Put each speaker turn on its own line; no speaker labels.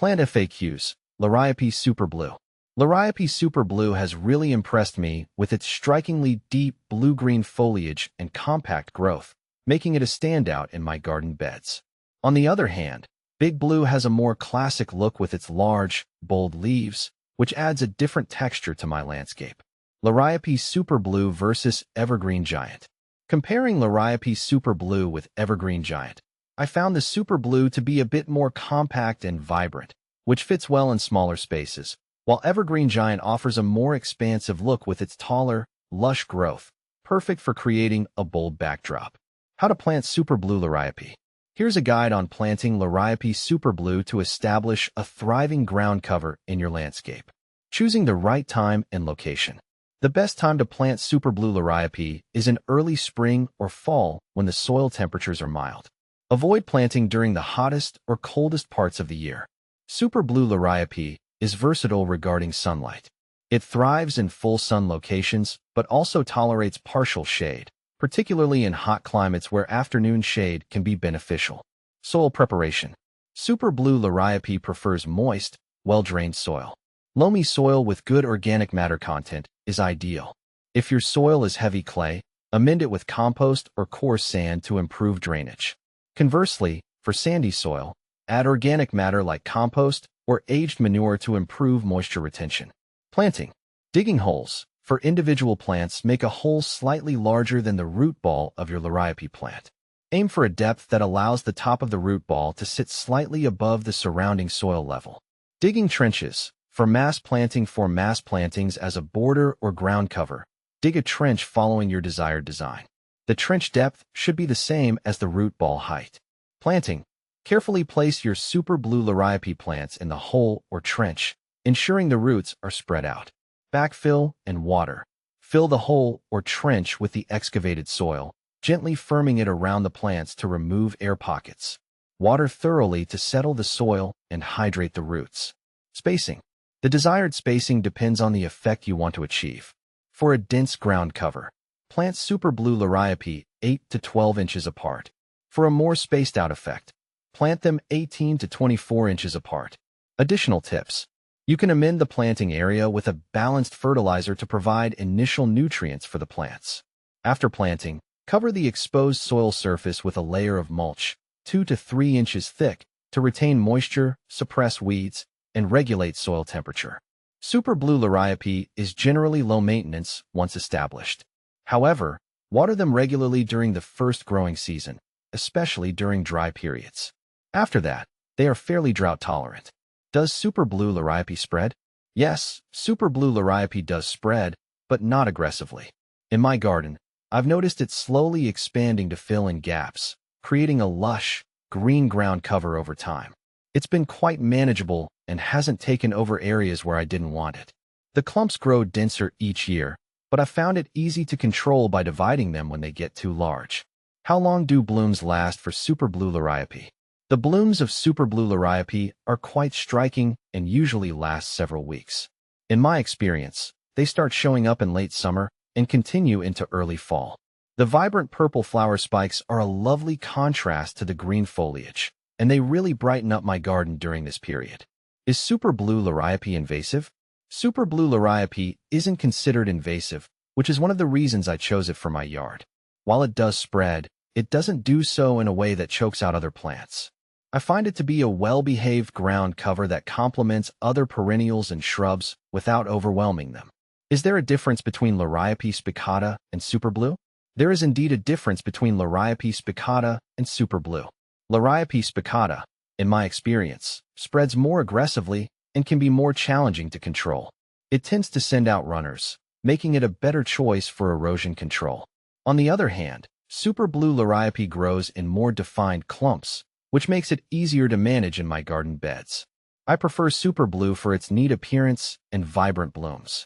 Plant FAQs, Liriope Super Blue. Liriope Super Blue has really impressed me with its strikingly deep blue-green foliage and compact growth, making it a standout in my garden beds. On the other hand, Big Blue has a more classic look with its large, bold leaves, which adds a different texture to my landscape. Liriope Super Blue versus Evergreen Giant. Comparing Liriope Super Blue with Evergreen Giant, I found the Super Blue to be a bit more compact and vibrant, which fits well in smaller spaces, while Evergreen Giant offers a more expansive look with its taller, lush growth, perfect for creating a bold backdrop. How to plant Super Blue Liriope. Here's a guide on planting Liriope Super Blue to establish a thriving ground cover in your landscape. Choosing the right time and location. The best time to plant Super Blue Liriope is in early spring or fall when the soil temperatures are mild. Avoid planting during the hottest or coldest parts of the year. Super Blue Liriope is versatile regarding sunlight. It thrives in full sun locations, but also tolerates partial shade, particularly in hot climates where afternoon shade can be beneficial. Soil preparation. Super Blue Liriope prefers moist, well-drained soil. Loamy soil with good organic matter content is ideal. If your soil is heavy clay, amend it with compost or coarse sand to improve drainage. Conversely, for sandy soil, add organic matter like compost or aged manure to improve moisture retention. Planting. Digging holes. For individual plants, make a hole slightly larger than the root ball of your Liriope plant. Aim for a depth that allows the top of the root ball to sit slightly above the surrounding soil level. Digging trenches. For mass planting, form mass plantings as a border or ground cover. Dig a trench following your desired design. The trench depth should be the same as the root ball height. Planting. Carefully place your Super Blue Liriope plants in the hole or trench, ensuring the roots are spread out. Backfill and water. Fill the hole or trench with the excavated soil, gently firming it around the plants to remove air pockets. Water thoroughly to settle the soil and hydrate the roots. Spacing. The desired spacing depends on the effect you want to achieve. For a dense ground cover, plant Super Blue Liriope 8 to 12 inches apart. For a more spaced out effect, plant them 18 to 24 inches apart. Additional tips. You can amend the planting area with a balanced fertilizer to provide initial nutrients for the plants. After planting, cover the exposed soil surface with a layer of mulch, 2 to 3 inches thick, to retain moisture, suppress weeds, and regulate soil temperature. Super Blue Liriope is generally low maintenance once established. However, water them regularly during the first growing season, especially during dry periods. After that, they are fairly drought tolerant. Does Super Blue Liriope spread? Yes, Super Blue Liriope does spread, but not aggressively. In my garden, I've noticed it slowly expanding to fill in gaps, creating a lush, green ground cover over time. It's been quite manageable and hasn't taken over areas where I didn't want it. The clumps grow denser each year, but I found it easy to control by dividing them when they get too large. How long do blooms last for Super Blue Liriope? The blooms of Super Blue Liriope are quite striking and usually last several weeks. In my experience, they start showing up in late summer and continue into early fall. The vibrant purple flower spikes are a lovely contrast to the green foliage, and they really brighten up my garden during this period. Is Super Blue Liriope invasive? Super Blue Liriope isn't considered invasive, which is one of the reasons I chose it for my yard. While it does spread, it doesn't do so in a way that chokes out other plants. I find it to be a well-behaved ground cover that complements other perennials and shrubs without overwhelming them. Is there a difference between Liriope spicata and Super Blue? There is indeed a difference between Liriope spicata and Super Blue. Liriope spicata, in my experience, spreads more aggressively and can be more challenging to control. It tends to send out runners, making it a better choice for erosion control. On the other hand, Super Blue Liriope grows in more defined clumps, which makes it easier to manage in my garden beds. I prefer Super Blue for its neat appearance and vibrant blooms.